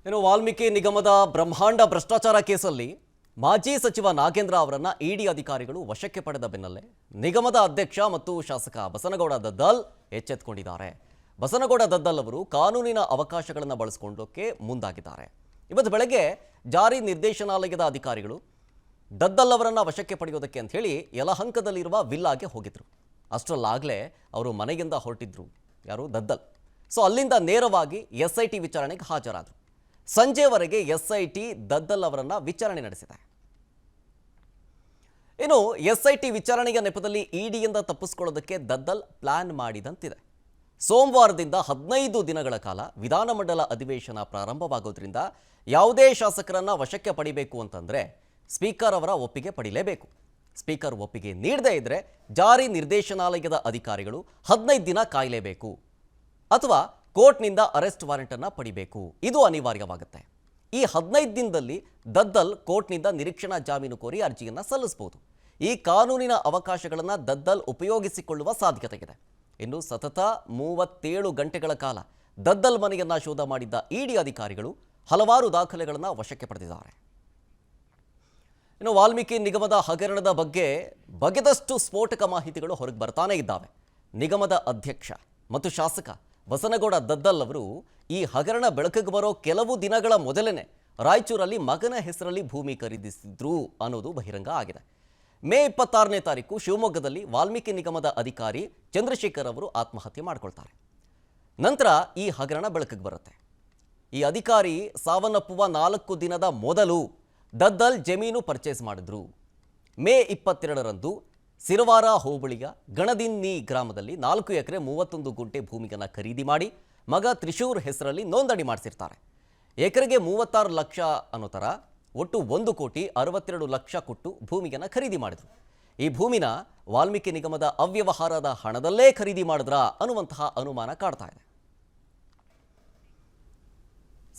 ಇನ್ನು ವಾಲ್ಮೀಕಿ ನಿಗಮದ ಬ್ರಹ್ಮಾಂಡ ಭ್ರಷ್ಟಾಚಾರ ಕೇಸಲ್ಲಿ ಮಾಜಿ ಸಚಿವ ನಾಗೇಂದ್ರ ಅವರನ್ನ ಇಡಿ ಅಧಿಕಾರಿಗಳು ವಶಕ್ಕೆ ಪಡೆದ ಬೆನ್ನಲ್ಲೇ ನಿಗಮದ ಅಧ್ಯಕ್ಷ ಮತ್ತು ಶಾಸಕ ಬಸನಗೌಡ ದದ್ದಲ್ ಎಚ್ಚೆತ್ತುಕೊಂಡಿದ್ದಾರೆ. ಬಸನಗೌಡ ದದ್ದಲ್ ಅವರು ಕಾನೂನಿನ ಅವಕಾಶಗಳನ್ನು ಬಳಸಿಕೊಳ್ಳೋಕೆ ಮುಂದಾಗಿದ್ದಾರೆ. ಇವತ್ತು ಬೆಳಗ್ಗೆ ಜಾರಿ ನಿರ್ದೇಶನಾಲಯದ ಅಧಿಕಾರಿಗಳು ದದ್ದಲ್ ಅವರನ್ನ ವಶಕ್ಕೆ ಪಡೆಯೋದಕ್ಕೆ ಅಂತ ಹೇಳಿ ಯಲಹಂಕದಲ್ಲಿರುವ ವಿಲ್ಲಾಗೆ ಹೋಗಿದ್ರು. ಅಷ್ಟರಲ್ಲಾಗಲೇ ಅವರು ಮನೆಯಿಂದ ಹೊರಟಿದ್ರು ಯಾರು ದದ್ದಲ್. ಸೊ ಅಲ್ಲಿಂದ ನೇರವಾಗಿ ಎಸ್ಐಟಿ ವಿಚಾರಣೆಗೆ ಹಾಜರಾದರು. ಸಂಜೆವರೆಗೆ ಎಸ್ಐಟಿ ದದ್ದಲ್ ಅವರನ್ನ ವಿಚಾರಣೆ ನಡೆಸಿದೆ. ಇನ್ನು ಎಸ್ಐಟಿ ವಿಚಾರಣೆಯ ನೆಪದಲ್ಲಿ ಇಡಿಯಿಂದ ತಪ್ಪಿಸಿಕೊಳ್ಳೋದಕ್ಕೆ ದದ್ದಲ್ ಪ್ಲಾನ್ ಮಾಡಿದಂತಿದೆ. ಸೋಮವಾರದಿಂದ 15 ದಿನಗಳ ಕಾಲ ವಿಧಾನಮಂಡಲ ಅಧಿವೇಶನ ಪ್ರಾರಂಭವಾಗೋದ್ರಿಂದ ಯಾವುದೇ ಶಾಸಕರನ್ನ ವಶಕ್ಕೆ ಪಡಿಬೇಕು ಅಂತಂದ್ರೆ ಸ್ಪೀಕರ್ ಅವರ ಒಪ್ಪಿಗೆ ಪಡಿಲೇಬೇಕು. ಸ್ಪೀಕರ್ ಒಪ್ಪಿಗೆ ನೀಡದೇ ಇದ್ರೆ ಜಾರಿ ನಿರ್ದೇಶನಾಲಯದ ಅಧಿಕಾರಿಗಳು 15 ದಿನ ಕಾಯಲೇಬೇಕು ಅಥವಾ ಕೋರ್ಟ್ನಿಂದ ಅರೆಸ್ಟ್ ವಾರೆಂಟ್ ಅನ್ನು ಪಡಿಬೇಕು. ಇದು ಅನಿವಾರ್ಯವಾಗುತ್ತೆ. ಈ 15 ದಿನದಲ್ಲಿ ದದ್ದಲ್ ಕೋರ್ಟ್ನಿಂದ ನಿರೀಕ್ಷಣಾ ಜಾಮೀನು ಕೋರಿ ಅರ್ಜಿಯನ್ನು ಸಲ್ಲಿಸಬಹುದು. ಈ ಕಾನೂನಿನ ಅವಕಾಶಗಳನ್ನು ದದ್ದಲ್ ಉಪಯೋಗಿಸಿಕೊಳ್ಳುವ ಸಾಧ್ಯತೆ ಇದೆ. ಇನ್ನು ಸತತ 37 ಗಂಟೆಗಳ ಕಾಲ ದದ್ದಲ್ ಮನೆಯನ್ನ ಶೋಧ ಮಾಡಿದ್ದ ಇಡಿ ಅಧಿಕಾರಿಗಳು ಹಲವಾರು ದಾಖಲೆಗಳನ್ನು ವಶಕ್ಕೆ ಪಡೆದಿದ್ದಾರೆ. ಇನ್ನು ವಾಲ್ಮೀಕಿ ನಿಗಮದ ಹಗರಣದ ಬಗ್ಗೆ ಬಗೆದಷ್ಟು ಸ್ಫೋಟಕ ಮಾಹಿತಿಗಳು ಹೊರಗೆ ಬರ್ತಾನೆ ಇದ್ದಾವೆ. ನಿಗಮದ ಅಧ್ಯಕ್ಷ ಮತ್ತು ಶಾಸಕ ಬಸನಗೌಡ ದದ್ದಲ್ ಅವರು ಈ ಹಗರಣ ಬೆಳಕಿಗೆ ಬರೋ ಕೆಲವು ದಿನಗಳ ಮೊದಲೇನೆ ರಾಯಚೂರಲ್ಲಿ ಮಗನ ಹೆಸರಲ್ಲಿ ಭೂಮಿ ಖರೀದಿಸಿದ್ರು ಅನ್ನೋದು ಬಹಿರಂಗ ಆಗಿದೆ. ಮೇ 26ನೇ ತಾರೀಕು ಶಿವಮೊಗ್ಗದಲ್ಲಿ ವಾಲ್ಮೀಕಿ ನಿಗಮದ ಅಧಿಕಾರಿ ಚಂದ್ರಶೇಖರ್ ಅವರು ಆತ್ಮಹತ್ಯೆ ಮಾಡಿಕೊಳ್ತಾರೆ. ನಂತರ ಈ ಹಗರಣ ಬೆಳಕಿಗೆ ಬರುತ್ತೆ. ಈ ಅಧಿಕಾರಿ ಸಾವನ್ನಪ್ಪುವ 4 ದಿನದ ಮೊದಲು ದದ್ದಲ್ ಜಮೀನು ಪರ್ಚೇಸ್ ಮಾಡಿದ್ರು. ಮೇ 22ರಂದು ಸಿರವಾರ ಹೋಬಳಿಯ ಗಣದಿನ್ನಿ ಗ್ರಾಮದಲ್ಲಿ 4 ಎಕರೆ 31 ಗುಂಟೆ ಭೂಮಿಯನ್ನು ಖರೀದಿ ಮಾಡಿ ಮಗ ತ್ರಿಶೂರ್ ಹೆಸರಲ್ಲಿ ನೋಂದಣಿ ಮಾಡಿಸಿರ್ತಾರೆ. ಎಕರೆಗೆ 36 ಲಕ್ಷ ಅನ್ನೋ ಥರ ಒಟ್ಟು 1,62 ಲಕ್ಷ ಕೊಟ್ಟು ಭೂಮಿಯನ್ನು ಖರೀದಿ ಮಾಡಿದ್ರು. ಈ ಭೂಮಿನ ವಾಲ್ಮೀಕಿ ನಿಗಮದ ಅವ್ಯವಹಾರದ ಹಣದಲ್ಲೇ ಖರೀದಿ ಮಾಡಿದ್ರಾ ಅನ್ನುವಂತಹ ಅನುಮಾನ ಕಾಡ್ತಾ ಇದೆ.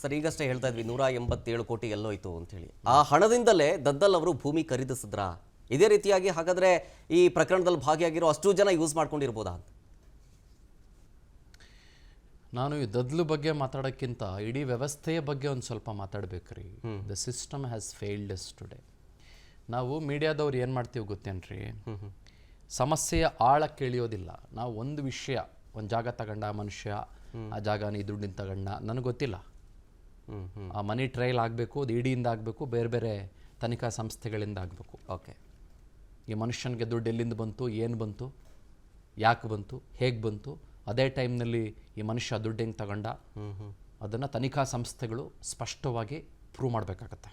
ಸರ್, ಈಗಷ್ಟೇ ಹೇಳ್ತಾ ಇದ್ವಿ 187 ಕೋಟಿ ಎಲ್ಲೋಯ್ತು ಅಂತೇಳಿ. ಆ ಹಣದಿಂದಲೇ ದದ್ದಲ್ ಅವರು ಭೂಮಿ ಖರೀದಿಸಿದ್ರಾ? ಇದೇ ರೀತಿಯಾಗಿ ಹಾಗಾದ್ರೆ ಈ ಪ್ರಕರಣದಲ್ಲಿ ಭಾಗಿಯಾಗಿರೋ ಅಷ್ಟು ಜನ ಯೂಸ್ ಮಾಡ್ಕೊಂಡಿರ್ಬೋದಾ ಅಂತ? ನಾನು ಈ ದದ್ಲು ಬಗ್ಗೆ ಮಾತಾಡೋಕ್ಕಿಂತ ಇಡೀ ವ್ಯವಸ್ಥೆಯ ಬಗ್ಗೆ ಒಂದು ಸ್ವಲ್ಪ ಮಾತಾಡ್ಬೇಕ್ರಿ. The system has failed us today. ನಾವು ಮೀಡಿಯಾದವ್ರು ಏನು ಮಾಡ್ತೀವಿ ಗೊತ್ತೇನ್ರಿ, ಸಮಸ್ಯೆಯ ಆಳ ಕೇಳಿಯೋದಿಲ್ಲ. ನಾವು ಒಂದು ವಿಷಯ, ಒಂದು ಜಾಗ ತಗೊಂಡ ಮನುಷ್ಯ, ಆ ಜಾಗನ ಈ ದುಡ್ಡಿನ ತಗೊಂಡ ನನಗೆ ಗೊತ್ತಿಲ್ಲ. ಆ ಮನಿ ಟ್ರಯಲ್ ಆಗಬೇಕು, ಅದು ಇಡಿಯಿಂದ ಆಗಬೇಕು, ಬೇರೆ ಬೇರೆ ತನಿಖಾ ಸಂಸ್ಥೆಗಳಿಂದ ಆಗಬೇಕು. ಓಕೆ, ಈ ಮನುಷ್ಯನಿಗೆ ದುಡ್ಡು ಎಲ್ಲಿಂದ ಬಂತು, ಏನು ಬಂತು, ಯಾಕೆ ಬಂತು, ಹೇಗೆ ಬಂತು, ಅದೇ ಟೈಮ್ನಲ್ಲಿ ಈ ಮನುಷ್ಯ ದುಡ್ಡು ಹೆಂಗೆ ತಗೊಂಡ, ಅದನ್ನು ತನಿಖಾ ಸಂಸ್ಥೆಗಳು ಸ್ಪಷ್ಟವಾಗಿ ಪ್ರೂವ್ ಮಾಡಬೇಕಾಗತ್ತೆ.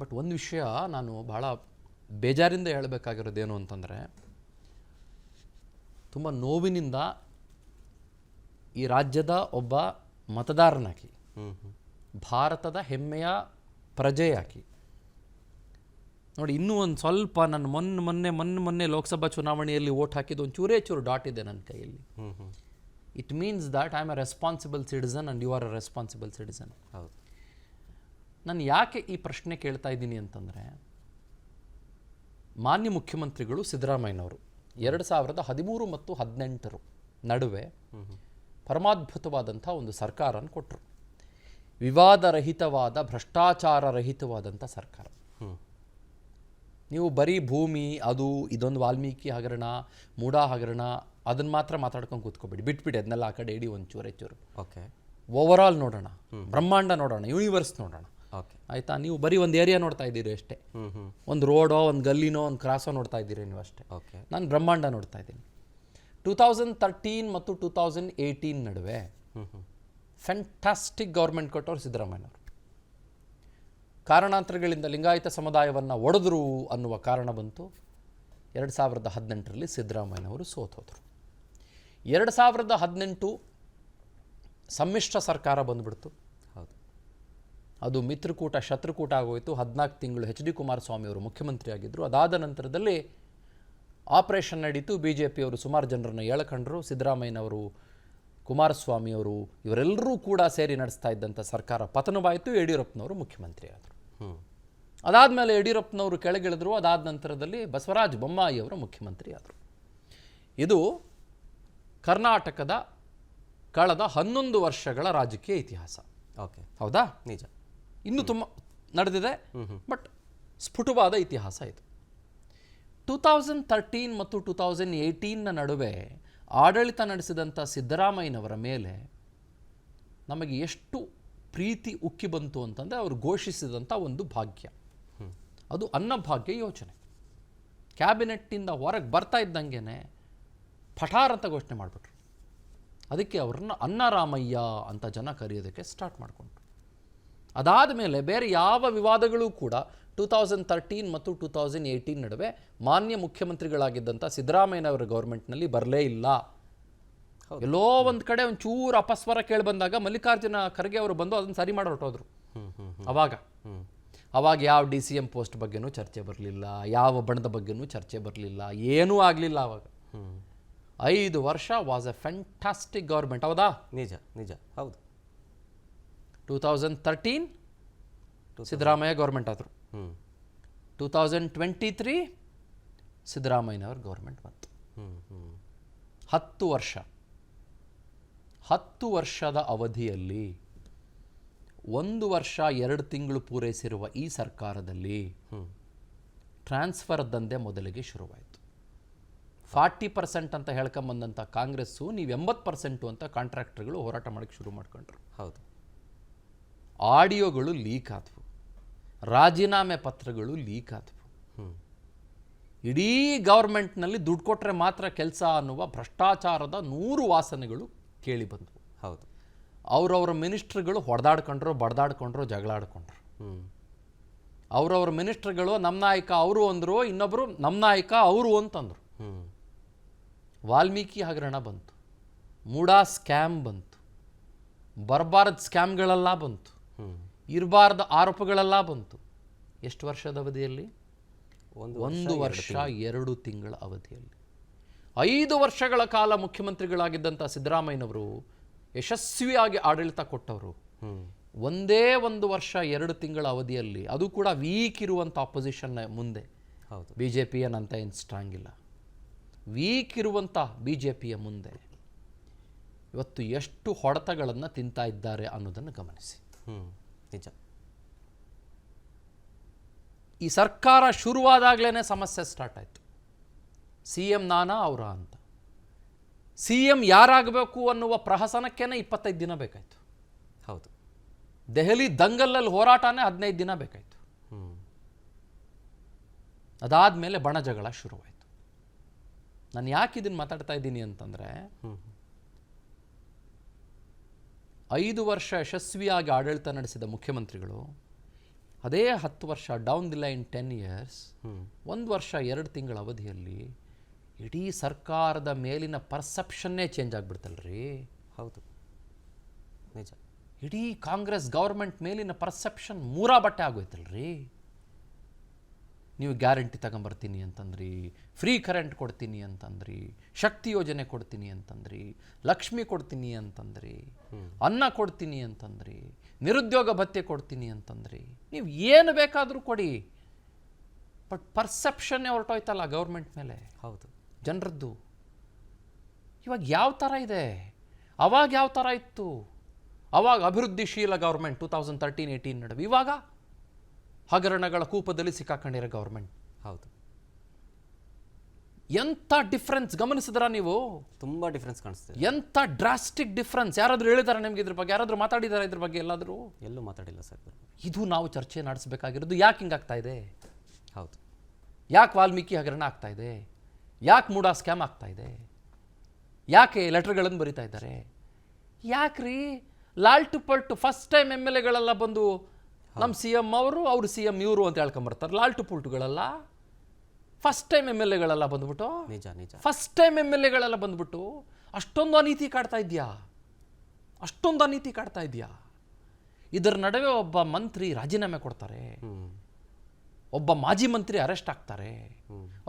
ಬಟ್ ಒಂದು ವಿಷಯ ನಾನು ಭಾಳ ಬೇಜಾರಿಂದ ಹೇಳಬೇಕಾಗಿರೋದೇನು ಅಂತಂದರೆ, ತುಂಬ ನೋವಿನಿಂದ ಈ ರಾಜ್ಯದ ಒಬ್ಬ ಮತದಾರನಾಗಿ, ಭಾರತದ ಹೆಮ್ಮೆಯ ಪ್ರಜೆಯಾಗಿ ನೋಡಿ, ಇನ್ನೂ ಒಂದು ಸ್ವಲ್ಪ ನನ್ನ ಮೊನ್ನೆ ಲೋಕಸಭಾ ಚುನಾವಣೆಯಲ್ಲಿ ವೋಟ್ ಹಾಕಿದ್ದು ಒಂದು ಚೂರು ಡಾಟ್ ಇದೆ ನನ್ನ ಕೈಯಲ್ಲಿ. It means that I am a responsible citizen and you are a responsible citizen. ಹೌದು. ನಾನು ಯಾಕೆ ಈ ಪ್ರಶ್ನೆ ಕೇಳ್ತಾ ಇದ್ದೀನಿ ಅಂತಂದರೆ, ಮಾನ್ಯ ಮುಖ್ಯಮಂತ್ರಿಗಳು ಸಿದ್ದರಾಮಯ್ಯನವರು 2013 ಮತ್ತು 2018 ನಡುವೆ ಪರಮಾದ್ಭುತವಾದಂಥ ಒಂದು ಸರ್ಕಾರನ ಕೊಟ್ಟರು. ವಿವಾದರಹಿತವಾದ, ಭ್ರಷ್ಟಾಚಾರ ರಹಿತವಾದಂಥ ಸರ್ಕಾರ. ನೀವು ಬರೀ ಭೂಮಿ, ಅದು ಇದೊಂದು ವಾಲ್ಮೀಕಿ ಹಗರಣ, ಮೂಡಾ ಹಗರಣ, ಅದನ್ನು ಮಾತ್ರ ಮಾತಾಡ್ಕೊಂಡು ಕೂತ್ಕೊಬೇಡಿ, ಬಿಟ್ಬಿಡಿ ಅದನ್ನೆಲ್ಲ ಆ ಕಡೆ ಇಡಿ ಒಂಚೂರು. ಓಕೆ, ಓವರ್ ಆಲ್ ನೋಡೋಣ, ಬ್ರಹ್ಮಾಂಡ ನೋಡೋಣ, ಯೂನಿವರ್ಸ್ ನೋಡೋಣ. ಓಕೆ, ಆಯಿತಾ? ನೀವು ಬರೀ ಒಂದು ಏರಿಯಾ ನೋಡ್ತಾ ಇದ್ದೀರಿ ಅಷ್ಟೇ, ಒಂದು ರೋಡೋ, ಒಂದು ಗಲ್ಲಿನೋ, ಒಂದು ಕ್ರಾಸೋ ನೋಡ್ತಾ ಇದ್ದೀರಿ ನೀವು ಅಷ್ಟೇ. ಓಕೆ, ನಾನು ಬ್ರಹ್ಮಾಂಡ ನೋಡ್ತಾ ಇದ್ದೀನಿ. 2013 ಮತ್ತು 2018 ನಡುವೆ ಫ್ಯಾಂಟಾಸ್ಟಿಕ್ ಗೌರ್ಮೆಂಟ್ ಕೊಟ್ಟವರು ಸಿದ್ದರಾಮಯ್ಯನವರು. ಕಾರಣಾಂತರಗಳಿಂದ ಲಿಂಗಾಯತ ಸಮುದಾಯವನ್ನು ಒಡೆದ್ರು ಅನ್ನುವ ಕಾರಣ ಬಂತು. 2018ರಲ್ಲಿ ಸಿದ್ದರಾಮಯ್ಯನವರು ಸೋತೋದ್ರು. 2018 ಸಮ್ಮಿಶ್ರ ಸರ್ಕಾರ ಬಂದುಬಿಡ್ತು. ಹೌದು, ಅದು ಮಿತ್ರಕೂಟ ಶತ್ರುಕೂಟ ಆಗೋಯಿತು. 14 ತಿಂಗಳು ಎಚ್ ಡಿ ಕುಮಾರಸ್ವಾಮಿ ಅವರು ಮುಖ್ಯಮಂತ್ರಿ ಆಗಿದ್ದರು. ಅದಾದ ನಂತರದಲ್ಲಿ ಆಪರೇಷನ್ ನಡೀತು. BJPಯವರು ಸುಮಾರು ಜನರನ್ನು ಎಳ್ಕೊಂಡ್ರು. ಸಿದ್ದರಾಮಯ್ಯನವರು, ಕುಮಾರಸ್ವಾಮಿಯವರು ಇವರೆಲ್ಲರೂ ಕೂಡ ಸೇರಿ ನಡೆಸ್ತಾ ಇದ್ದಂಥ ಸರ್ಕಾರ ಪತನವಾಯಿತು. ಯಡಿಯೂರಪ್ಪನವರು ಮುಖ್ಯಮಂತ್ರಿ ಆದರು. ಅದಾದಮೇಲೆ ಯಡಿಯೂರಪ್ಪನವರು ಕೆಳಗಿಳಿದ್ರು. ಅದಾದ ನಂತರದಲ್ಲಿ ಬಸವರಾಜ ಬೊಮ್ಮಾಯಿ ಅವರು ಮುಖ್ಯಮಂತ್ರಿ ಆದರು. ಇದು ಕರ್ನಾಟಕದ ಕಳೆದ 11 ವರ್ಷಗಳ ರಾಜಕೀಯ ಇತಿಹಾಸ. ಓಕೆ, ಹೌದಾ? ನಿಜ. ಇನ್ನೂ ತುಂಬ ನಡೆದಿದೆ, ಬಟ್ ಸ್ಫುಟವಾದ ಇತಿಹಾಸ ಇದು. 2013 ಮತ್ತು 2018ನ ನಡುವೆ ಆಡಳಿತ ನಡೆಸಿದಂಥ ಸಿದ್ದರಾಮಯ್ಯನವರ ಮೇಲೆ ನಮಗೆ ಎಷ್ಟು ಪ್ರೀತಿ ಉಕ್ಕಿ ಬಂತು ಅಂತಂದರೆ ಅವರು ಘೋಷಿಸಿದಂಥ ಒಂದು ಭಾಗ್ಯ, ಅದು ಅನ್ನಭಾಗ್ಯ ಯೋಜನೆ. ಕ್ಯಾಬಿನೆಟ್ಟಿಂದ ಹೊರಗೆ ಬರ್ತಾ ಇದ್ದಂಗೆ ಪಠಾರ್ ಅಂತ ಘೋಷಣೆ ಮಾಡಿಬಿಟ್ರು. ಅದಕ್ಕೆ ಅವ್ರನ್ನ ಅನ್ನರಾಮಯ್ಯ ಅಂತ ಜನ ಕರೆಯೋದಕ್ಕೆ ಸ್ಟಾರ್ಟ್ ಮಾಡಿಕೊಂಡ್ರು. ಅದಾದ ಮೇಲೆ ಬೇರೆ ಯಾವ ವಿವಾದಗಳೂ ಕೂಡ 2013 ಮತ್ತು 2018 ನಡುವೆ ಮಾನ್ಯ ಮುಖ್ಯಮಂತ್ರಿಗಳಾಗಿದ್ದಂಥ ಸಿದ್ದರಾಮಯ್ಯನವರ ಗೌರ್ಮೆಂಟ್ನಲ್ಲಿ ಬರಲೇ ಇಲ್ಲ. ಎಲ್ಲೋ ಒಂದು ಕಡೆ ಒಂಚೂರು ಅಪಸ್ವರ ಕೇಳಿ ಬಂದಾಗ ಮಲ್ಲಿಕಾರ್ಜುನ ಖರ್ಗೆ ಅವರು ಬಂದು ಅದನ್ನು ಸರಿ ಮಾಡಿ ಹೊರಟೋದ್ರು. ಅವಾಗ ಯಾವ DCM ಪೋಸ್ಟ್ ಬಗ್ಗೆನೂ ಚರ್ಚೆ ಬರಲಿಲ್ಲ, ಯಾವ ಬಣದ ಬಗ್ಗೆನೂ ಚರ್ಚೆ ಬರಲಿಲ್ಲ, ಏನೂ ಆಗಲಿಲ್ಲ. ಆವಾಗ 5 ವರ್ಷ ವಾಸ್ ಎ ಫ್ಯಾಂಟಾಸ್ಟಿಕ್ ಗೌರ್ಮೆಂಟ್. ಹೌದಾ? ನಿಜ ನಿಜ, ಹೌದು. 2013 ಸಿದ್ದರಾಮಯ್ಯ ಗೌರ್ಮೆಂಟ್ ಆದರು. 2023 ಸಿದ್ದರಾಮಯ್ಯನವ್ರ ಗೌರ್ಮೆಂಟ್ ಬಂತು. 10 ವರ್ಷ, 10 ವರ್ಷದ ಅವಧಿಯಲ್ಲಿ 1 ವರ್ಷ 2 ತಿಂಗಳು ಪೂರೈಸಿರುವ ಈ ಸರ್ಕಾರದಲ್ಲಿ ಟ್ರಾನ್ಸ್ಫರ್ ದಂಧೆ ಮೊದಲಿಗೆ ಶುರುವಾಯಿತು. 40% ಅಂತ ಹೇಳ್ಕೊಂಬಂದಂಥ ಕಾಂಗ್ರೆಸ್ಸು ನೀವು 80% ಅಂತ ಕಾಂಟ್ರಾಕ್ಟರ್ಗಳು ಹೋರಾಟ ಮಾಡೋಕ್ಕೆ ಶುರು ಮಾಡ್ಕೊಂಡ್ರು. ಹೌದು. ಆಡಿಯೋಗಳು ಲೀಕ್ ಆದವು, ರಾಜೀನಾಮೆ ಪತ್ರಗಳು ಲೀಕ್ ಆದವು. ಇಡೀ ಗೌರ್ಮೆಂಟ್ನಲ್ಲಿ ದುಡ್ಡು ಕೊಟ್ಟರೆ ಮಾತ್ರ ಕೆಲಸ ಅನ್ನುವ ಭ್ರಷ್ಟಾಚಾರದ 100 ವಾಸನೆಗಳು ಕೇಳಿ ಬಂದವು. ಹೌದು. ಅವರವರ ಮಿನಿಸ್ಟ್ರುಗಳು ಹೊಡೆದಾಡ್ಕೊಂಡ್ರು, ಬಡ್ದಾಡ್ಕೊಂಡ್ರು, ಜಗಳಾಡ್ಕೊಂಡ್ರು. ಅವರವ್ರ ಮಿನಿಸ್ಟ್ರುಗಳು ನಮ್ಮ ನಾಯಕ ಅವರು ಅಂದರು, ಇನ್ನೊಬ್ಬರು ನಮ್ಮ ನಾಯಕ ಅವರು ಅಂತಂದರು. ವಾಲ್ಮೀಕಿ ಹಗರಣ ಬಂತು, ಮೂಡಾ ಸ್ಕ್ಯಾಮ್ ಬಂತು, ಬರಬಾರ್ದ ಸ್ಕ್ಯಾಮ್ಗಳೆಲ್ಲ ಬಂತು, ಇರಬಾರ್ದ ಆರೋಪಗಳೆಲ್ಲ ಬಂತು. ಎಷ್ಟು ವರ್ಷದ ಅವಧಿಯಲ್ಲಿ? 1 ವರ್ಷ 2 ತಿಂಗಳ ಅವಧಿಯಲ್ಲಿ. 5 ವರ್ಷಗಳ ಕಾಲ ಮುಖ್ಯಮಂತ್ರಿಗಳಾಗಿದ್ದಂಥ ಸಿದ್ದರಾಮಯ್ಯನವರು ಯಶಸ್ವಿಯಾಗಿ ಆಡಳಿತ ಕೊಟ್ಟವರು. ಒಂದೇ 1 ವರ್ಷ 2 ತಿಂಗಳ ಅವಧಿಯಲ್ಲಿ, ಅದು ಕೂಡ ವೀಕ್ ಇರುವಂಥ ಅಪೋಸಿಷನ್ನ ಮುಂದೆ. ಹೌದು. BJP ಏನಂತ ಏನು ಸ್ಟ್ರಾಂಗ್ ಇಲ್ಲ, ವೀಕ್ ಇರುವಂಥ BJPಯ ಮುಂದೆ ಇವತ್ತು ಎಷ್ಟು ಹೊಡೆತಗಳನ್ನು ತಿಂತಾ ಇದ್ದಾರೆ ಅನ್ನೋದನ್ನು ಗಮನಿಸಿ. ನಿಜ. ಈ ಸರ್ಕಾರ ಶುರುವಾದಾಗಲೇ ಸಮಸ್ಯೆ ಸ್ಟಾರ್ಟ್ ಆಯಿತು. CM ನಾನಾ ಅವರ ಅಂತ, CM ಯಾರಾಗಬೇಕು ಅನ್ನುವ ಪ್ರಹಸನಕ್ಕೇನೆ 25 ದಿನ ಬೇಕಾಯಿತು. ಹೌದು. ದೆಹಲಿ ದಂಗಲಲ್ಲಿ ಹೋರಾಟನೇ 15 ದಿನ ಬೇಕಾಯಿತು. ಅದಾದಮೇಲೆ ಬಣ ಜಗಳ ಶುರುವಾಯಿತು. ನಾನು ಯಾಕೆ ಇದನ್ನು ಮಾತಾಡ್ತಾ ಇದ್ದೀನಿ ಅಂತಂದರೆ, 5 ವರ್ಷ ಯಶಸ್ವಿಯಾಗಿ ಆಡಳಿತ ನಡೆಸಿದ ಮುಖ್ಯಮಂತ್ರಿಗಳು ಅದೇ 10 ವರ್ಷ ಡೌನ್ ದಿ ಲೈನ್ 10 ಇಯರ್ಸ್ 1 ವರ್ಷ 2 ತಿಂಗಳ ಅವಧಿಯಲ್ಲಿ ಇಡೀ ಸರ್ಕಾರದ ಮೇಲಿನ ಪರ್ಸೆಪ್ಷನ್ನೇ ಚೇಂಜ್ ಆಗಿಬಿಡ್ತಲ್ರಿ. ಹೌದು, ನಿಜ. ಇಡೀ ಕಾಂಗ್ರೆಸ್ ಗೌರ್ಮೆಂಟ್ ಮೇಲಿನ ಪರ್ಸೆಪ್ಷನ್ ಮೂರಾ ಬಟ್ಟೆ ಆಗೋಯ್ತಲ್ರಿ. ನೀವು ಗ್ಯಾರಂಟಿ ತಗೊಂಬರ್ತೀನಿ ಅಂತಂದ್ರಿ, ಫ್ರೀ ಕರೆಂಟ್ ಕೊಡ್ತೀನಿ ಅಂತಂದ್ರಿ, ಶಕ್ತಿ ಯೋಜನೆ ಕೊಡ್ತೀನಿ ಅಂತಂದ್ರಿ, ಲಕ್ಷ್ಮಿ ಕೊಡ್ತೀನಿ ಅಂತಂದ್ರಿ, ಅನ್ನ ಕೊಡ್ತೀನಿ ಅಂತಂದ್ರಿ, ನಿರುದ್ಯೋಗ ಭತ್ಯೆ ಕೊಡ್ತೀನಿ ಅಂತಂದ್ರಿ. ನೀವು ಏನು ಬೇಕಾದರೂ ಕೊಡಿ, ಬಟ್ ಪರ್ಸೆಪ್ಷನ್ನೇ ಹೊರಟೋಯ್ತಲ್ಲ ಗೌರ್ಮೆಂಟ್ ಮೇಲೆ. ಹೌದು, ಜನರದ್ದು. ಇವಾಗ ಯಾವ ಥರ ಇದೆ, ಅವಾಗ ಯಾವ ಥರ ಇತ್ತು? ಅವಾಗ ಅಭಿವೃದ್ಧಿಶೀಲ ಗೌರ್ಮೆಂಟ್ 2013-18 ನಡುವೆ, ಇವಾಗ ಹಗರಣಗಳ ಕೂಪದಲ್ಲಿ ಸಿಕ್ಕಾಕೊಂಡಿರೋ ಗೌರ್ಮೆಂಟ್. ಹೌದು. ಎಂಥ ಡಿಫ್ರೆನ್ಸ್ ಗಮನಿಸಿದ್ರಾ ನೀವು? ತುಂಬ ಡಿಫ್ರೆನ್ಸ್ ಕಾಣಿಸ್ತಿದೆ. ಎಂಥ ಡ್ರಾಸ್ಟಿಕ್ ಡಿಫ್ರೆನ್ಸ್. ಯಾರಾದರೂ ಹೇಳಿದಾರೆ ನಿಮ್ಗೆ ಇದ್ರ ಬಗ್ಗೆ? ಯಾರಾದರೂ ಮಾತಾಡಿದಾರೆ ಇದ್ರ ಬಗ್ಗೆ? ಎಲ್ಲಾದರೂ ಎಲ್ಲೂ ಮಾತಾಡಿಲ್ಲ ಸರ್. ಇದು ನಾವು ಚರ್ಚೆ ನಡೆಸಬೇಕಾಗಿರೋದು. ಯಾಕೆ ಹಿಂಗಾಗ್ತಾ ಇದೆ? ಹೌದು. ಯಾಕೆ ವಾಲ್ಮೀಕಿ ಹಗರಣ ಆಗ್ತಾ ಇದೆ? ಯಾಕೆ ಮೂಡಾ ಸ್ಕ್ಯಾಮ್ ಆಗ್ತಾ ಇದೆ? ಯಾಕೆ ಲೆಟರ್ಗಳನ್ನು ಬರಿತಾ ಇದ್ದಾರೆ? ಯಾಕ್ರಿ Lal to Paltu first time MLAಗಳೆಲ್ಲ ಬಂದು ನಮ್ಮ CM ಅವರು, ಅವರು CM ಇವರು ಅಂತ ಹೇಳ್ಕೊಂಬರ್ತಾರೆ. ಲಾಲ್ ಟು ಪುಲ್ಟುಗಳೆಲ್ಲ ಫಸ್ಟ್ ಟೈಮ್ MLAಗಳೆಲ್ಲ ಬಂದ್ಬಿಟ್ಟು, ನಿಜ ನಿಜ, ಫಸ್ಟ್ ಟೈಮ್ MLAಗಳೆಲ್ಲ ಬಂದ್ಬಿಟ್ಟು ಅಷ್ಟೊಂದು ಅನೀತಿ ಕಾಡ್ತಾ ಇದೆಯಾ? ಅಷ್ಟೊಂದು ಅನೀತಿ ಕಾಡ್ತಾ ಇದೆಯಾ? ಇದರ ನಡುವೆ ಒಬ್ಬ ಮಂತ್ರಿ ರಾಜೀನಾಮೆ ಕೊಡ್ತಾರೆ, ಒಬ್ಬ ಮಾಜಿ ಮಂತ್ರಿ ಅರೆಸ್ಟ್ ಆಗ್ತಾರೆ,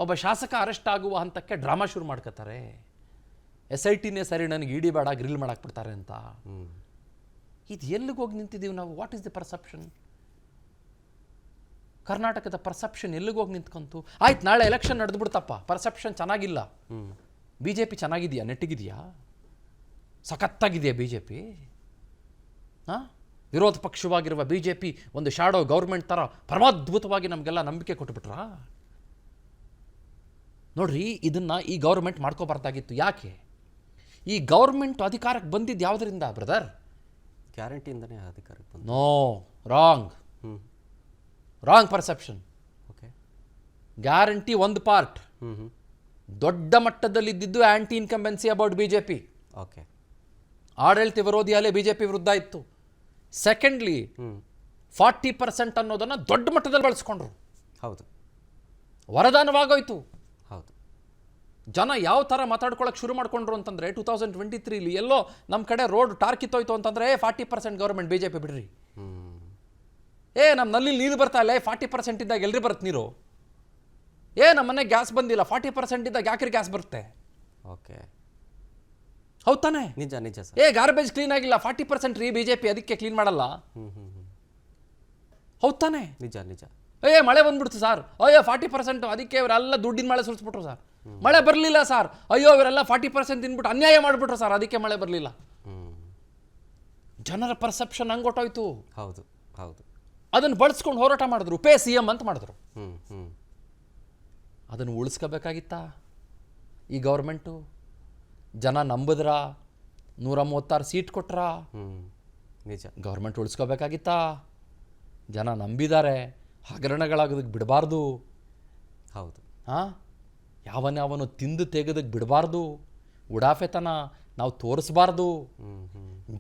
ಒಬ್ಬ ಶಾಸಕ ಅರೆಸ್ಟ್ ಆಗುವ ಹಂತಕ್ಕೆ ಡ್ರಾಮಾ ಶುರು ಮಾಡ್ಕೋತಾರೆ. SITನೇ ಸರಿ ನನಗೆ ಇಡಿ ಬೇಡ ಗ್ರಿಲ್ ಮಾಡಾಕ್ಬಿಡ್ತಾರೆ ಅಂತ. ಇದು ಎಲ್ಲಿಗೆ ಹೋಗಿ ನಿಂತಿದ್ದೀವಿ ನಾವು? What is the perception? ಕರ್ನಾಟಕದ ಪರ್ಸೆಪ್ಷನ್ ಎಲ್ಲಿಗೆ ಹೋಗಿ ನಿಂತ್ಕೊಂತು? ಆಯ್ತು, ನಾಳೆ ಎಲೆಕ್ಷನ್ ನಡೆದು ಬಿಡ್ತಪ್ಪ, ಪರ್ಸೆಪ್ಷನ್ ಚೆನ್ನಾಗಿಲ್ಲ, BJP ಚೆನ್ನಾಗಿದೆಯಾ? ನೆಟ್ಟಿಗಿದೆಯಾ? ಸಖತ್ತಾಗಿದೆಯಾ BJP? ಹಾಂ, ವಿರೋಧ ಪಕ್ಷವಾಗಿರುವ ಬಿ ಜೆ ಪಿ ಒಂದು ಶಾಡೋ ಗೌರ್ಮೆಂಟ್ ಥರ ಪರಮಾದ್ಭುತವಾಗಿ ನಮಗೆಲ್ಲ ನಂಬಿಕೆ ಕೊಟ್ಟುಬಿಟ್ರಾ? ನೋಡ್ರಿ, ಇದನ್ನು ಈ ಗೌರ್ಮೆಂಟ್ ಮಾಡ್ಕೋಬಾರ್ದಾಗಿತ್ತು. ಯಾಕೆ? ಈ ಗೌರ್ಮೆಂಟ್ ಅಧಿಕಾರಕ್ಕೆ ಬಂದಿದ್ದು ಯಾವುದರಿಂದ ಬ್ರದರ್? ಗ್ಯಾರಂಟಿಯಿಂದನೇ ಅಧಿಕಾರಕ್ಕೆ ಬಂದು. No, wrong. Wrong perception. Okay. Guarantee ಒಂದು ಪಾರ್ಟ್. ದೊಡ್ಡ ಮಟ್ಟದಲ್ಲಿದ್ದಿದ್ದು anti incumbency about B J P. Okay. ಆಡಳಿತ ವಿರೋಧಿ ಅಲೆ ಬಿ ಜೆ ಪಿ ವಿರುದ್ಧ ಇತ್ತು. ಸೆಕೆಂಡ್ಲಿ 40% ಅನ್ನೋದನ್ನು ದೊಡ್ಡ ಮಟ್ಟದಲ್ಲಿ ಬಳಸ್ಕೊಂಡ್ರು. ಹೌದು. ವರದಾನವಾಗೋಯ್ತು. ಹೌದು. ಜನ ಯಾವ ಥರ ಮಾತಾಡ್ಕೊಳ್ಳೋಕೆ ಶುರು ಮಾಡ್ಕೊಂಡ್ರು ಅಂತಂದರೆ 2023 ಎಲ್ಲೋ ನಮ್ಮ ಕಡೆ ರೋಡ್ ಟಾರ್ ಕಿತ್ತೋಯ್ತು ಅಂತಂದರೆ 40% ಗೌರ್ಮೆಂಟ್ ಬಿ ಜೆ ಪಿ ಬಿಡ್ರಿ. ನಮ್ಮ ನಲ್ಲಿ ನೀರು ಬರ್ತಾ ಇಲ್ಲ, 40% ಇದ್ದಾಗ ಎಲ್ರಿ ಬರುತ್ತೆ ನೀರು. ನಮ್ಮ ಮನೆ ಗ್ಯಾಸ್ ಬಂದಿಲ್ಲ, 40% ಇದ್ದಾಗ ಯಾಕ್ರಿ ಗ್ಯಾಸ್ ಬರುತ್ತೆ? ಓಕೆ. ಹೌದು ತಾನೆ? ನಿಜ ನಿಜ ಸರ್. ಗಾರ್ಬೇಜ್ ಕ್ಲೀನ್ ಆಗಿಲ್ಲ, 40% ರೀ ಬಿ ಜೆ ಪಿ, ಅದಕ್ಕೆ ಕ್ಲೀನ್ ಮಾಡಲ್ಲ. ಹೌದು ತಾನೆ? ನಿಜ ನಿಜ. ಮಳೆ ಬಂದ್ಬಿಡ್ತು ಸರ್, 40%, ಅದಕ್ಕೆ ಇವರೆಲ್ಲ ದುಡ್ಡಿನ ಮಳೆ ಸುರಿಸ್ಬಿಟ್ರು ಸರ್. ಮಳೆ ಬರಲಿಲ್ಲ ಸರ್, ಇವರೆಲ್ಲ 40% ತಿನ್ಬಿಟ್ಟು ಅನ್ಯಾಯ ಮಾಡಿಬಿಟ್ರು ಸರ್, ಅದಕ್ಕೆ ಮಳೆ ಬರಲಿಲ್ಲ. ಜನರ ಪರ್ಸೆಪ್ಷನ್ ಹಂಗೊಟ್ಟೋಯ್ತು. ಹೌದು ಹೌದು. ಅದನ್ನು ಬಳಸ್ಕೊಂಡು ಹೋರಾಟ ಮಾಡಿದ್ರು, ಪೇ ಸಿ ಎಂ ಅಂತ ಮಾಡಿದ್ರು. ಅದನ್ನು ಉಳಿಸ್ಕೋಬೇಕಾಗಿತ್ತಾ ಈ ಗೌರ್ಮೆಂಟು? ಜನ ನಂಬಿದ್ರ? 136 ಸೀಟ್ ಕೊಟ್ರ? ನಿಜ. ಗೌರ್ಮೆಂಟ್ ಉಳಿಸ್ಕೋಬೇಕಾಗಿತ್ತಾ? ಜನ ನಂಬಿದ್ದಾರೆ, ಹಗರಣಗಳಾಗೋದಕ್ಕೆ ಬಿಡಬಾರ್ದು. ಹೌದು. ಯಾವನು ತಿಂದು ತೆಗೆದಕ್ಕೆ ಬಿಡಬಾರ್ದು. ಉಡಾಫೆತನ ನಾವು ತೋರಿಸ್ಬಾರ್ದು.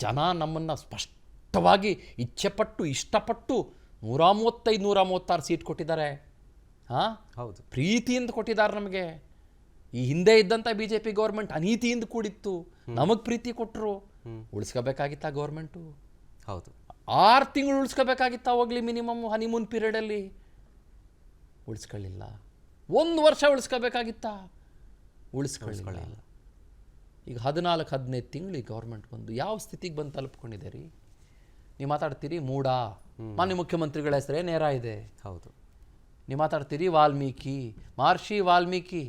ಜನ ನಮ್ಮನ್ನು ಸ್ಪಷ್ಟವಾಗಿ ಇಚ್ಛೆಪಟ್ಟು ಇಷ್ಟಪಟ್ಟು 136 ಸೀಟ್ ಕೊಟ್ಟಿದ್ದಾರೆ. ಹೌದು. ಪ್ರೀತಿಯಿಂದ ಕೊಟ್ಟಿದ್ದಾರೆ ನಮಗೆ. ಈ ಹಿಂದೆ ಇದ್ದಂಥ ಬಿ ಜೆ ಪಿ ಗೌರ್ಮೆಂಟ್ ಅನೀತಿಯಿಂದ ಕೂಡಿತ್ತು, ನಮಗೆ ಪ್ರೀತಿ ಕೊಟ್ಟರು. ಉಳಿಸ್ಕೋಬೇಕಾಗಿತ್ತಾ ಗೌರ್ಮೆಂಟು? ಹೌದು. 6 ತಿಂಗಳು ಉಳಿಸ್ಕೋಬೇಕಾಗಿತ್ತಾ ಹೋಗ್ಲಿ ಮಿನಿಮಮ್ ಹನಿಮೂನ್ ಪೀರಿಯಡಲ್ಲಿ? ಉಳಿಸ್ಕೊಳ್ಳಿಲ್ಲ. 1 ವರ್ಷ ಉಳಿಸ್ಕೋಬೇಕಾಗಿತ್ತಾ? ಉಳಿಸ್ಕೊಳ್ಳಿಲ್ಲ. ಈಗ 14-15 ತಿಂಗಳು ಈ ಗೌರ್ಮೆಂಟ್ ಬಂದು ಯಾವ ಸ್ಥಿತಿಗೆ ಬಂದು ತಲುಪ್ಕೊಂಡಿದೆ ರೀ? ನೀವು ಮಾತಾಡ್ತೀರಿ ಮೂಡ, ಮಾನ್ಯ ಮುಖ್ಯಮಂತ್ರಿಗಳ ಹೆಸರೇ ನೇರ ಇದೆ. ಹೌದು. ನೀವು ಮಾತಾಡ್ತೀರಿ ವಾಲ್ಮೀಕಿ, ಮಹರ್ಷಿ ವಾಲ್ಮೀಕಿ.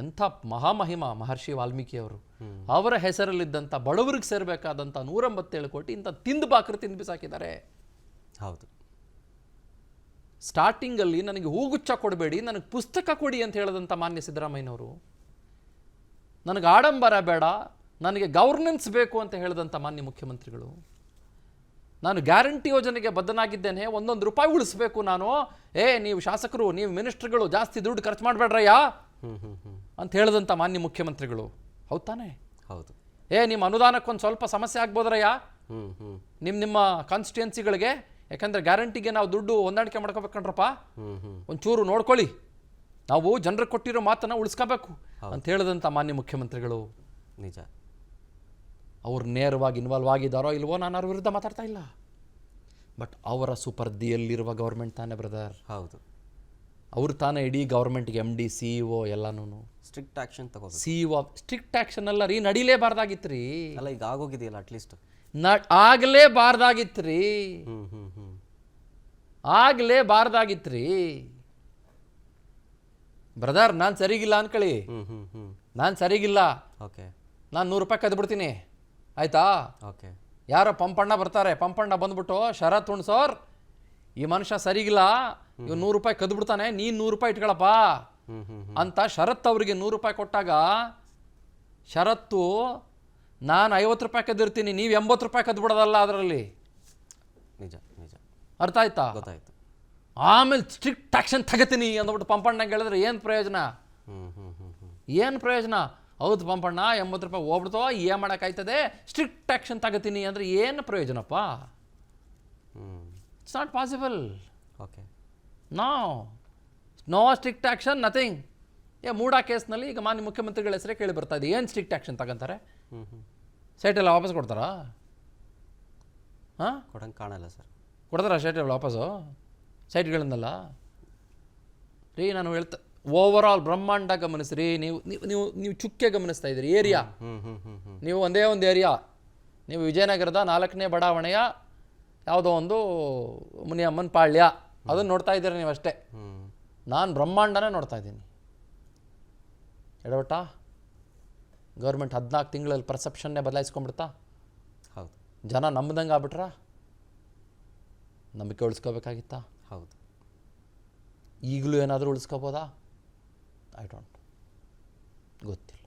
ಎಂಥ ಮಹಾಮಹಿಮ ಮಹರ್ಷಿ ವಾಲ್ಮೀಕಿಯವರು. ಅವರ ಹೆಸರಲ್ಲಿದ್ದಂಥ ಬಡವರಿಗೆ ಸೇರಬೇಕಾದಂಥ 187 ಕೋಟಿ ಇಂಥ ತಿಂದು ಬಾಕರು ತಿಂದು ಬಿಸಾಕಿದ್ದಾರೆ. ಹೌದು. ಸ್ಟಾರ್ಟಿಂಗಲ್ಲಿ ನನಗೆ ಹೂಗುಚ್ಛ ಕೊಡಬೇಡಿ, ನನಗೆ ಪುಸ್ತಕ ಕೊಡಿ ಅಂತ ಹೇಳಿದಂಥ ಮಾನ್ಯ ಸಿದ್ದರಾಮಯ್ಯನವರು, ನನಗೆ ಆಡಂಬರ ಬೇಡ, ನನಗೆ ಗವರ್ನೆನ್ಸ್ ಬೇಕು ಅಂತ ಹೇಳಿದಂಥ ಮಾನ್ಯ ಮುಖ್ಯಮಂತ್ರಿಗಳು, ನಾನು ಗ್ಯಾರಂಟಿ ಯೋಜನೆಗೆ ಬದ್ಧನಾಗಿದ್ದೇನೆ, 1 ರೂಪಾಯಿ ಉಳಿಸ್ಬೇಕು ನಾನು, ನೀವು ಶಾಸಕರು, ನೀವು ಮಿನಿಸ್ಟ್ರುಗಳು ಜಾಸ್ತಿ ದುಡ್ಡು ಖರ್ಚು ಮಾಡಬೇಡ್ರಯ್ಯ ಅಂತ ಹೇಳಿದಂಥ ಮಾನ್ಯ ಮುಖ್ಯಮಂತ್ರಿಗಳು. ಹೌದು ತಾನೆ? ಹೌದು. ನಿಮ್ಮ ಅನುದಾನಕ್ಕೊಂದು ಸ್ವಲ್ಪ ಸಮಸ್ಯೆ ಆಗ್ಬೋದ್ರಯ್ಯ ನಿಮ್ಮ ಕಾನ್ಸ್ಟಿಟ್ಯೂನ್ಸಿಗಳಿಗೆ, ಯಾಕಂದರೆ ಗ್ಯಾರಂಟಿಗೆ ನಾವು ದುಡ್ಡು ಹೊಂದಾಣಿಕೆ ಮಾಡ್ಕೋಬೇಕಂಡ್ರಪ್ಪ, ಒಂಚೂರು ನೋಡ್ಕೊಳ್ಳಿ, ನಾವು ಜನರಿಗೆ ಕೊಟ್ಟಿರೋ ಮಾತನ್ನು ಉಳಿಸ್ಕೋಬೇಕು ಅಂತ ಹೇಳಿದಂಥ ಮಾನ್ಯ ಮುಖ್ಯಮಂತ್ರಿಗಳು. ನಿಜ. ಅವ್ರು ನೇರವಾಗಿ ಇನ್ವಾಲ್ವ್ ಆಗಿದ್ದಾರೋ ಇಲ್ವೋ ನಾನು ಅವ್ರ ವಿರುದ್ಧ ಮಾತಾಡ್ತಾ ಇಲ್ಲ, ಬಟ್ ಅವರ ಸುಪರ್ದಿಯಲ್ಲಿರುವ ಗೌರ್ಮೆಂಟ್ ತಾನೇ ಬ್ರದರ್. ಹೌದು. ಅವ್ರು ತಾನೇ ಇಡೀ ಗೌರ್ಮೆಂಟ್ಗೆ MD CEO ಎಲ್ಲನೂ ಸ್ಟ್ರಿಕ್ಟ್ ಆ್ಯಕ್ಷನ್ ತಗೋಬೇಕು. CEO ಸ್ಟ್ರಿಕ್ಟ್ ಆ್ಯಕ್ಷನ್ ಅಲ್ಲ ರೀ, ನಡೀಲೇಬಾರ್ದಾಗಿತ್ತು ರೀ. ಅಲ್ಲ, ಈಗ ಆಗೋಗಿದೆಯಲ್ಲ ಅಟ್ಲೀಸ್ಟ್. ಆಗಲೇಬಾರ್ದಾಗಿತ್ತು ರೀ, ಆಗಲೇಬಾರ್ದಾಗಿತ್ತು ರೀ ಬ್ರದರ್. ನಾನು ಸರಿಗಿಲ್ಲ ಅನ್ಕೊಳ್ಳಿ, ನಾನು ಸರಿಗಿಲ್ಲ, ಓಕೆ, ನಾನು 100 ರೂಪಾಯಿ ಕದ್ಬಿಡ್ತೀನಿ, ಆಯ್ತಾ? ಓಕೆ. ಯಾರೋ ಪಂಪಣ್ಣ ಬರ್ತಾರೆ, ಪಂಪಣ್ಣ ಬಂದ್ಬಿಟ್ಟು ಶರತ್ ಉಣ್ಸೋರ್, ಈ ಮನುಷ್ಯ ಸರಿಗಿಲ್ಲ, ಇವ್ 100 ರೂಪಾಯಿ ಕದ್ಬಿಡ್ತಾನೆ, ನೀನು 100 ರೂಪಾಯಿ ಇಟ್ಕೊಳಪ್ಪ ಅಂತ ಶರತ್ ಅವರಿಗೆ 100 ರೂಪಾಯಿ ಕೊಟ್ಟಾಗ, ಶರತ್ತು ನಾನು 50 ರೂಪಾಯಿ ಕದ್ದಿರ್ತೀನಿ, ನೀವು 80 ರೂಪಾಯಿ ಕದ್ಬಿಡೋದಲ್ಲ ಅದರಲ್ಲಿ. ನಿಜ ನಿಜ. ಅರ್ಥ ಆಯ್ತಾ? ಗೊತ್ತಾಯ್ತು. ಆಮೇಲೆ ಸ್ಟ್ರಿಕ್ಟ್ ಆಕ್ಷನ್ ತಗೋತೀನಿ ಅಂದ್ಬಿಟ್ಟು ಪಂಪಣ್ಣಂಗೆ ಹೇಳಿದ್ರೆ ಏನು ಪ್ರಯೋಜನ? ಏನು ಪ್ರಯೋಜನ? ಹೌದು ಪಂಪಣ್ಣ 80 ರೂಪಾಯಿ ಹೋಗ್ಬಿಡ್ತೋ, ಏನು ಮಾಡೋಕ್ಕಾಯ್ತದೆ, ಸ್ಟ್ರಿಕ್ಟ್ ಆಕ್ಷನ್ ತಗೋತೀನಿ ಅಂದರೆ ಏನು ಪ್ರಯೋಜನಪ್ಪ? It's not possible. Okay. No strict action, nothing. MUDA ಕೇಸ್ನಲ್ಲಿ ಈಗ ಮಾನ್ಯ ಮುಖ್ಯಮಂತ್ರಿಗಳ ಹೆಸರೇ ಕೇಳಿ ಬರ್ತಾ ಇದೆ. ಏನು ಸ್ಟ್ರಿಕ್ಟ್ ಆಕ್ಷನ್ ತಗೊಂತಾರೆ? ಸೈಟೆಲ್ಲ ವಾಪಸ್ ಕೊಡ್ತಾರಾ? ಕೊಡಂಗೆ ಕಾಣಲ್ಲ ಸರ್. ಕೊಡ್ತಾರಾ ಸೈಟೆಲ್ಲ ವಾಪಸ್ಸು? ಸೈಟ್ಗಳನ್ನೆಲ್ಲ ರೀ ನಾನು ಹೇಳ್ತಾ, ಓವರ್ ಆಲ್ ಬ್ರಹ್ಮಾಂಡ ಗಮನಿಸ್ರಿ. ನೀವು ಚುಕ್ಕೆ ಗಮನಿಸ್ತಾ ಇದ್ದೀರಿ. ಏರಿಯಾ ನೀವು ಒಂದೇ ಒಂದು ಏರಿಯಾ, ನೀವು ವಿಜಯನಗರದ 4ನೇ ಬಡಾವಣೆಯ ಯಾವುದೋ ಒಂದು ಮುನಿಯಮ್ಮನ ಪಾಳ್ಯ, ಅದನ್ನು ನೋಡ್ತಾ ಇದ್ದೀರಿ ನೀವು ಅಷ್ಟೇ. ನಾನು ಬ್ರಹ್ಮಾಂಡನೇ ನೋಡ್ತಾ ಇದ್ದೀನಿ. ಎಡವಟ್ಟ ಗೌರ್ಮೆಂಟ್ 14 ತಿಂಗಳಲ್ಲಿ ಪರ್ಸೆಪ್ಷನ್ನೇ ಬದಲಾಯಿಸ್ಕೊಂಡ್ಬಿಡ್ತಾ? ಹೌದು. ಜನ ನಂಬ್ದಂಗೆ ಆಗ್ಬಿಟ್ರಾ? ನಂಬಿಕೆ ಉಳಿಸ್ಕೋಬೇಕಾಗಿತ್ತಾ? ಹೌದು. ಈಗಲೂ ಏನಾದರೂ ಉಳಿಸ್ಕೋಬೋದಾ? ಐ ಡೋಂಟ್, ಗೊತ್ತಿಲ್ಲ.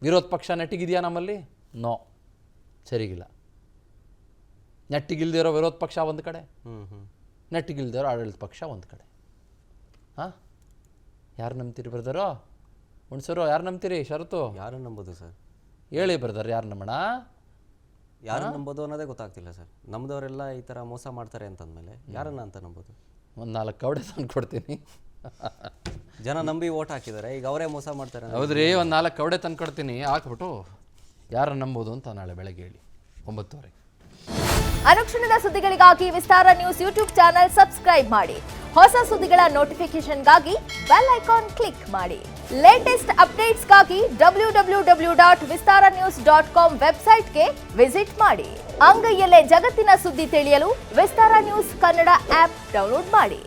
ವಿರೋಧ ಪಕ್ಷ ನೆಟ್ಟಿಗಿದೆಯಾ ನಮ್ಮಲ್ಲಿ? ನೋ, ಸರಿಗಿಲ್ಲ. ನೆಟ್ಟಿಗಿಲ್ದಿರೋ ವಿರೋಧ ಪಕ್ಷ ಒಂದು ಕಡೆ, ನೆಟ್ಟಿಗಿಲ್ದಿರೋ ಆಡಳಿತ ಪಕ್ಷ ಒಂದು ಕಡೆ. ಹಾಂ, ಯಾರು ನಂಬ್ತೀರಿ ಬ್ರದರೋ? ಹುಣ್ಸರು ಯಾರು ನಂಬ್ತೀರಿ? ಷರತ್ತು ಯಾರು ನಂಬೋದು ಸರ್? ಹೇಳಿ ಬ್ರದರ್, ಯಾರು ನಂಬೋಣ? ಯಾರು ನಂಬೋದು ಅನ್ನೋದೇ ಗೊತ್ತಾಗ್ತಿಲ್ಲ ಸರ್. ನಮ್ದವರೆಲ್ಲ ಈ ಥರ ಮೋಸ ಮಾಡ್ತಾರೆ ಅಂತಂದಮೇಲೆ ಯಾರನ್ನ ಅಂತ ನಂಬೋದು? ಒಂದು 4 ಕವಡೆ ತಂದು ಕೊಡ್ತೀನಿ. ಜನ ನಂಬಿ ಓಟ್ ಹಾಕಿದ್ದಾರೆ, ಈಗ ಅವರೇ ಮೋಸ ಮಾಡ್ತಾರೆ. ಹೌದ್ರಿ, ಒಂದು 4 ಕವಡೆ ತಂದು ಕೊಡ್ತೀನಿ, ಹಾಕ್ಬಿಟ್ಟು ಯಾರು ನಂಬೋದು ಅಂತ ನಾಳೆ ಬೆಳಗ್ಗೆ ಹೇಳಿ 9:30. ಅನುಕ್ಷಣದ ಸುದ್ದಿಗಳಿಗಾಗಿ ವಿಸ್ತಾರ ನ್ಯೂಸ್ ಯೂಟ್ಯೂಬ್ ಚಾನೆಲ್ ಸಬ್ಸ್ಕ್ರೈಬ್ ಮಾಡಿ. ಹೊಸ ಸುದ್ದಿಗಳ ನೋಟಿಫಿಕೇಶನ್ಗಾಗಿ ಬೆಲ್ ಐಕಾನ್ ಕ್ಲಿಕ್ ಮಾಡಿ. ಲೇಟೆಸ್ಟ್ ಅಪ್ಡೇಟ್ಸ್ಗಾಗಿ www.vistaranews.com ವೆಬ್ಸೈಟ್ಗೆ ವಿಸಿಟ್ ಮಾಡಿ. ಅಂಗೈಯಲ್ಲೇ ಜಗತ್ತಿನ ಸುದ್ದಿ ತಿಳಿಯಲು ವಿಸ್ತಾರ ನ್ಯೂಸ್ ಕನ್ನಡ ಆಪ್ ಡೌನ್ಲೋಡ್ ಮಾಡಿ.